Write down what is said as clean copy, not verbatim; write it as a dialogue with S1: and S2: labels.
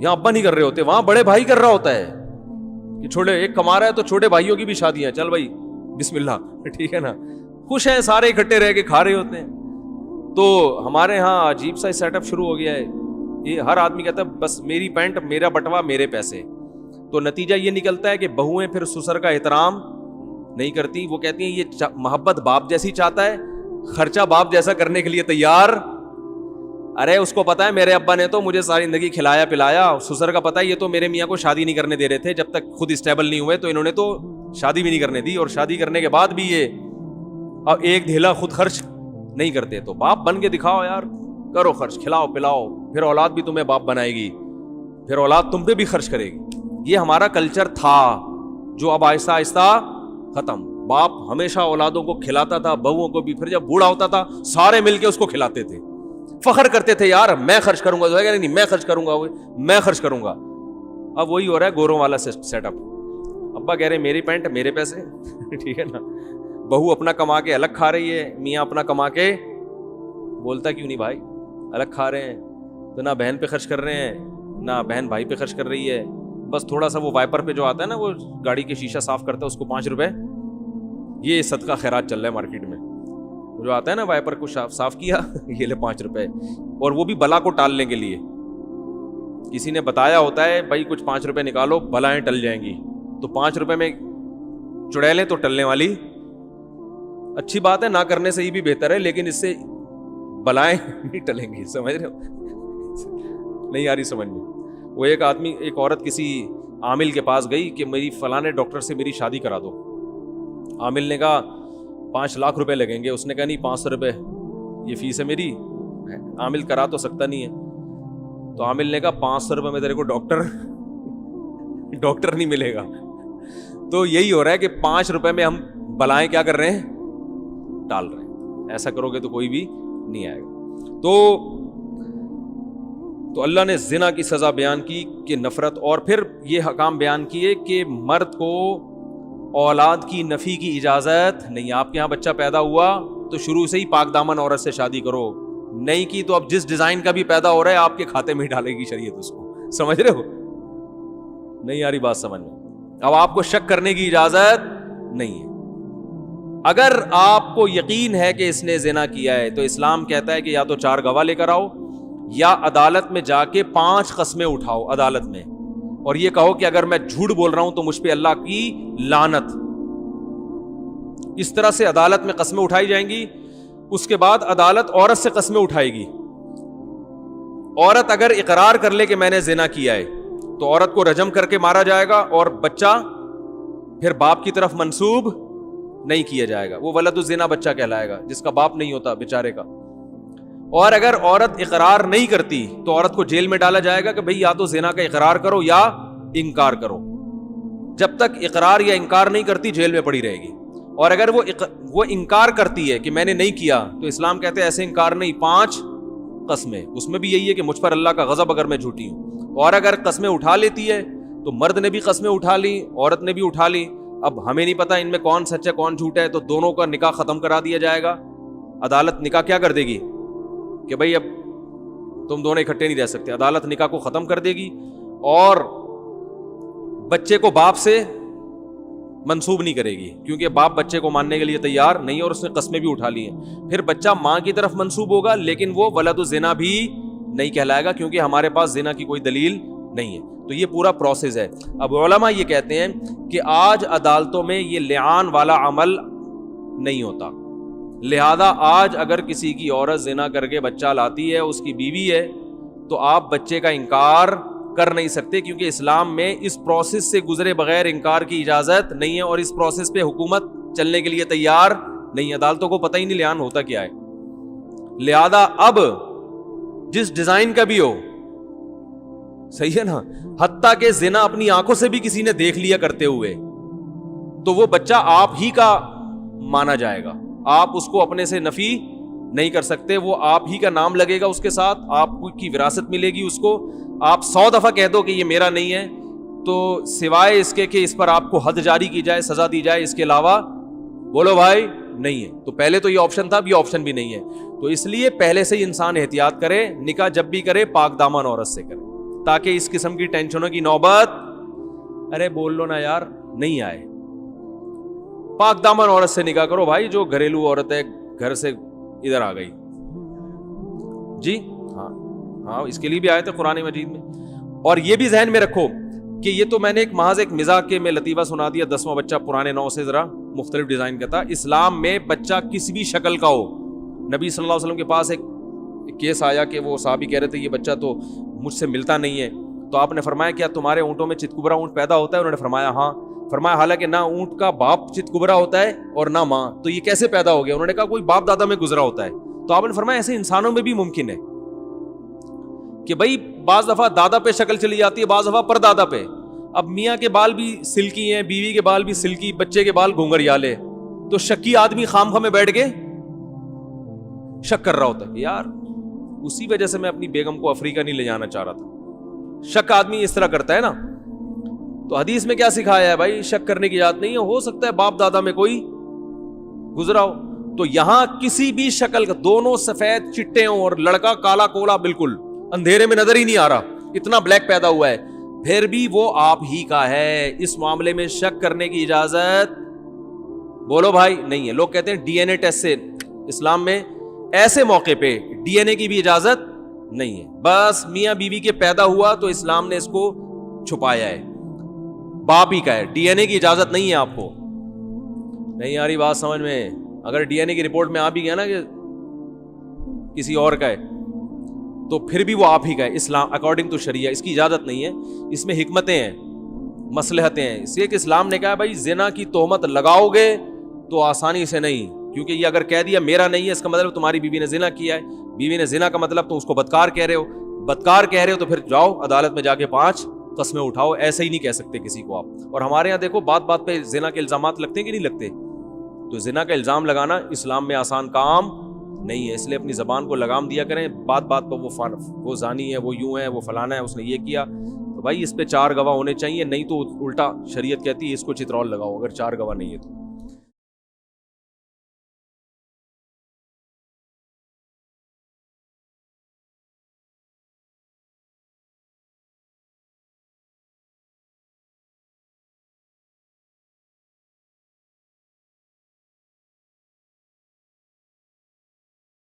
S1: یہاں ابا نہیں کر رہے ہوتے, وہاں بڑے بھائی کر رہا ہوتا ہے کہ چھوٹے ایک کما رہا ہے تو چھوٹے بھائیوں کی بھی شادیاں, چل بھائی بسم اللہ, ٹھیک ہے نا, خوش ہیں سارے اکٹھے رہ کے کھا رہے ہوتے ہیں. تو ہمارے ہاں عجیب سا سیٹ اپ شروع ہو گیا ہے, یہ ہر آدمی کہتا ہے بس میری پینٹ میرا بٹوا میرے پیسے. تو نتیجہ یہ نکلتا ہے کہ بہویں پھر سسر کا احترام نہیں کرتی, وہ کہتی ہیں یہ محبت باپ جیسی چاہتا ہے, خرچہ باپ جیسا کرنے کے لیے تیار. ارے اس کو پتا ہے میرے ابا نے تو مجھے ساری زندگی کھلایا پلایا, سسر کا پتا ہے یہ تو میرے میاں کو شادی نہیں کرنے دے رہے تھے جب تک خود اسٹیبل نہیں ہوئے, تو انہوں نے تو شادی بھی نہیں کرنے دی, اور شادی کرنے کے بعد بھی یہ اب ایک ڈھیلا خود خرچ نہیں کرتے. تو باپ بن کے دکھاؤ یار, کرو خرچ, کھلاؤ پلاؤ, پھر اولاد بھی تمہیں باپ بنائے گی, پھر اولاد تم پہ بھی خرچ کرے گی. یہ ہمارا کلچر تھا جو اب آہستہ آہستہ ختم. باپ ہمیشہ اولادوں کو کھلاتا تھا, بہوؤں کو بھی, پھر جب بوڑھا ہوتا تھا سارے مل کے اس کو کھلاتے تھے, فخر کرتے تھے یار میں خرچ کروں گا, نہیں میں خرچ کروں گا, میں خرچ کروں گا. اب وہی ہو رہا ہے گوروں والا سیٹ اپ, ابا کہہ رہے میری پینٹ میرے پیسے, ٹھیک ہے نا, بہو اپنا کما کے الگ کھا رہی ہے, میاں اپنا کما کے, بولتا کیوں نہیں بھائی الگ کھا رہے ہیں, تو نہ بہن پہ خرچ کر رہے ہیں نہ بہن بھائی پہ خرچ کر رہی ہے, بس تھوڑا سا وہ وائپر پہ جو آتا ہے نا, وہ گاڑی کے شیشہ صاف کرتا ہے اس کو 5 روپے, یہ صدقہ خیرات چل رہا ہے مارکیٹ میں, جو آتا ہے نا وائپر کو صاف کیا, یہ لے 5 روپے, اور وہ بھی بلا کو ٹالنے کے لیے. کسی نے بتایا ہوتا ہے بھائی کچھ 5 روپے نکالو بلائیں ٹل جائیں گی, تو 5 روپے میں چڑیلیں تو ٹلنے والی. اچھی بات ہے نہ کرنے سے ہی بھی بہتر ہے, لیکن اس سے بلائیں نہیں ٹلیں گی, سمجھ رہے ہو, نہیں آ رہی سمجھ میں. وہ ایک عورت کسی عامل کے پاس گئی کہ میری فلانے ڈاکٹر سے میری شادی کرا دو. عامل نے کہا 5 لاکھ روپے لگیں گے, اس نے کہا نہیں 500 روپے یہ فیس ہے میری, عامل کرا تو سکتا نہیں ہے. تو عامل نے کہا 500 روپے میں تیرے کو ڈاکٹر نہیں ملے گا. تو یہی ہو رہا ہے کہ 5 روپے میں ہم بلائیں کیا کر رہے ہیں, ٹال رہے ہیں. ایسا کرو گے تو کوئی بھی نہیں آئے گا. تو اللہ نے زنا کی سزا بیان کی کہ نفرت, اور پھر یہ حکام بیان کیے کہ مرد کو اولاد کی نفی کی اجازت نہیں. آپ کے یہاں بچہ پیدا ہوا تو شروع سے ہی پاک دامن عورت سے شادی کرو, نہیں کی تو اب جس ڈیزائن کا بھی پیدا ہو رہا ہے آپ کے کھاتے میں ہی ڈالے گی شریعت اس کو. سمجھ رہے ہو, نہیں آ رہی بات سمجھ میں. اب آپ کو شک کرنے کی اجازت نہیں ہے. اگر آپ کو یقین ہے کہ اس نے زنا کیا ہے تو اسلام کہتا ہے کہ یا تو 4 گواہ لے کر آؤ, یا عدالت میں جا کے 5 قسمیں اٹھاؤ عدالت میں, اور یہ کہو کہ اگر میں جھوٹ بول رہا ہوں تو مجھ پہ اللہ کی لعنت. اس طرح سے عدالت میں قسمیں اٹھائی جائیں گی. اس کے بعد عدالت عورت سے قسمیں اٹھائے گی. عورت اگر اقرار کر لے کہ میں نے زنا کیا ہے تو عورت کو رجم کر کے مارا جائے گا, اور بچہ پھر باپ کی طرف منسوب نہیں کیا جائے گا, وہ ولد الزنا بچہ کہلائے گا جس کا باپ نہیں ہوتا بیچارے کا. اور اگر عورت اقرار نہیں کرتی تو عورت کو جیل میں ڈالا جائے گا کہ بھئی یا تو زنا کا اقرار کرو یا انکار کرو. جب تک اقرار یا انکار نہیں کرتی جیل میں پڑی رہے گی. اور اگر وہ انکار کرتی ہے کہ میں نے نہیں کیا تو اسلام کہتے ہیں ایسے انکار نہیں, 5 قسمیں. اس میں بھی یہی ہے کہ مجھ پر اللہ کا غضب اگر میں جھوٹی ہوں. اور اگر قسمیں اٹھا لیتی ہے تو مرد نے بھی قسمیں اٹھا لی, عورت نے بھی اٹھا لی. اب ہمیں نہیں پتا ان میں کون سچ ہے کون جھوٹ ہے, تو دونوں کا نکاح ختم کرا دیا جائے گا. عدالت نکاح کیا کر دے گی کہ بھئی اب تم دونوں اکٹھے نہیں رہ سکتے. عدالت نکاح کو ختم کر دے گی, اور بچے کو باپ سے منسوب نہیں کرے گی, کیونکہ باپ بچے کو ماننے کے لیے تیار نہیں, اور اس نے قسمیں بھی اٹھا لی ہیں. پھر بچہ ماں کی طرف منسوب ہوگا, لیکن وہ ولد الزنا بھی نہیں کہلائے گا, کیونکہ ہمارے پاس زنا کی کوئی دلیل نہیں ہے. تو یہ پورا پروسیس ہے. اب علماء یہ کہتے ہیں کہ آج عدالتوں میں یہ لعان والا عمل نہیں ہوتا, لہذا آج اگر کسی کی عورت زنا کر کے بچہ لاتی ہے, اس کی بیوی ہے, تو آپ بچے کا انکار کر نہیں سکتے, کیونکہ اسلام میں اس پروسیس سے گزرے بغیر انکار کی اجازت نہیں ہے, اور اس پروسیس پہ حکومت چلنے کے لیے تیار نہیں. عدالتوں کو پتہ ہی نہیں لعان ہوتا کیا ہے. لہذا اب جس ڈیزائن کا بھی ہو, صحیح ہے نا, حتیٰ کہ زنا اپنی آنکھوں سے بھی کسی نے دیکھ لیا کرتے ہوئے, تو وہ بچہ آپ ہی کا مانا جائے گا. آپ اس کو اپنے سے نفی نہیں کر سکتے, وہ آپ ہی کا نام لگے گا اس کے ساتھ, آپ کی وراثت ملے گی اس کو. آپ 100 دفعہ کہہ دو کہ یہ میرا نہیں ہے, تو سوائے اس کے کہ اس پر آپ کو حد جاری کی جائے, سزا دی جائے, اس کے علاوہ بولو بھائی نہیں ہے. تو پہلے تو یہ آپشن تھا, اب یہ آپشن بھی نہیں ہے. تو اس لیے پہلے سے ہی انسان احتیاط کرے, نکاح جب بھی کرے پاک دامن عورت سے کرے. تاکہ اس قسم کی ٹینشنوں کی نوبت ارے بول لو نا یار نہیں آئے. پاک دامن عورت سے نکاح کرو بھائی, جو گھریلو عورت ہے گھر سے ادھر آ گئی جی. ہاں اس کے لیے بھی آئے تھے قرآن مجید میں. اور یہ بھی ذہن میں رکھو کہ یہ تو میں نے ایک محض ایک مزاح کے میں لطیفہ سنا دیا, 10واں بچہ پرانے 9 سے ذرا مختلف ڈیزائن کا تھا. اسلام میں بچہ کسی بھی شکل کا ہو, نبی صلی اللہ علیہ وسلم کے پاس ایک کیس آیا کہ وہ صحابی کہہ رہے تھے یہ بچہ تو مجھ سے ملتا نہیں ہے, تو آپ نے فرمایا کیا تمہارے اونٹوں میں چتکبرا اونٹ پیدا ہوتا ہے؟ انہوں نے فرمایا ہاں. فرمایا حالانکہ نہ اونٹ کا باپ چتکبرا ہوتا ہے اور نہ ماں, تو یہ کیسے پیدا ہو گیا؟ انہوں نے کہا کوئی باپ دادا میں گزرا ہوتا ہے. تو آپ نے فرمایا ایسے انسانوں میں بھی ممکن ہے کہ بھائی بعض دفعہ دادا پہ شکل چلی جاتی ہے, بعض دفعہ پر دادا پہ. اب میاں کے بال بھی سلکی ہیں, بیوی کے بال بھی سلکی, بچے کے بال گھونگھریالے, تو شکی آدمی خام خواہ میں بیٹھ کے شک کر رہا ہوتا ہے یار اسی وجہ سے میں اپنی بیگم کو افریقہ نہیں لے جانا چاہ رہا تھا. شک آدمی اس طرح کرتا ہے نا. تو حدیث میں کیا سکھایا ہے بھائی؟ شک کرنے کی اجازت نہیں ہے, ہو سکتا ہے باپ دادا میں کوئی گزرا ہو. تو یہاں کسی بھی شکل کا, دونوں سفید چٹے ہوں اور لڑکا کالا کولا بالکل اندھیرے میں نظر ہی نہیں آ رہا, اتنا بلیک پیدا ہوا ہے, پھر بھی وہ آپ ہی کا ہے. اس معاملے میں شک کرنے کی اجازت بولو بھائی نہیں ہے. لوگ کہتے ہیں ڈی این اے ٹیسٹ سے, اسلام میں ایسے موقع پہ ڈی این اے کی بھی اجازت نہیں ہے. بس میاں بیوی کے پیدا ہوا تو اسلام نے اس کو چھپایا ہے, باپ ہی کا ہے, ڈی این اے کی اجازت نہیں ہے. آپ کو نہیں آ رہی بات سمجھ میں؟ اگر ڈی این اے کی رپورٹ میں آ بھی گیا نا کہ کسی اور کا ہے تو پھر بھی وہ آپ ہی کا ہے. اسلام اکارڈنگ ٹو شریعہ اس کی اجازت نہیں ہے. اس میں حکمتیں ہیں, مصلحتیں ہیں. اس لیے کہ اسلام نے کہا بھائی زنا کی تہمت لگاؤ گے تو آسانی سے نہیں, کیونکہ یہ اگر کہہ دیا میرا نہیں ہے اس کا مطلب تمہاری بیوی نے زنا کیا ہے. بیوی نے زنا کا مطلب تو اس کو بدکار کہہ رہے ہو, بدکار کہہ رہے ہو تو پھر جاؤ عدالت میں جا کے 5 قسمیں اٹھاؤ. ایسے ہی نہیں کہہ سکتے کسی کو آپ. اور ہمارے یہاں دیکھو بات بات پہ زنا کے الزامات لگتے ہیں کہ نہیں لگتے؟ تو زنا کا الزام لگانا اسلام میں آسان کام نہیں ہے. اس لیے اپنی زبان کو لگام دیا کریں. بات بات پر وہ زانی ہے, وہ یوں ہے, وہ فلانا ہے, اس نے یہ کیا, تو بھائی اس پہ 4 گواہ ہونے چاہیے. نہیں تو الٹا شریعت کہتی ہے اس کو چترول لگاؤ اگر 4 گواہ نہیں ہے تو.